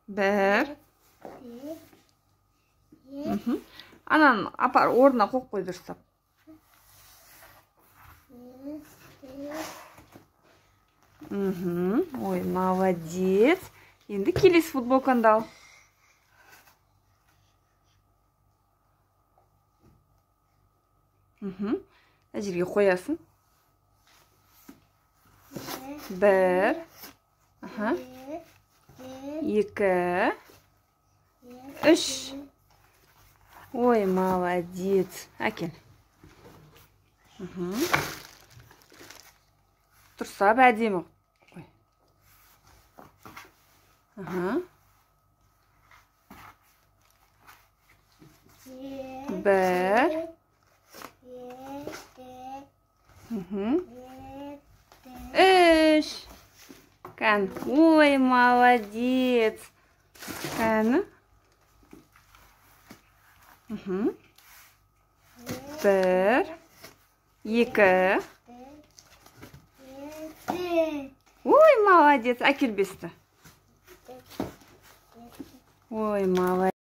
Bir. Анан апар орнuna коюп кой дұрыстап. Ой, молодец. Енді келесі футболкаңды ал. Жерге қоясың. Бір. Екі. Үш. Ой, молодец. Әкел. Тұрса бәдемі. Бір. Үш. Кән. Ой, молодец. Кәні. Бір. Екі. Ой, молодец. Әкел бесті. Ой, молодец.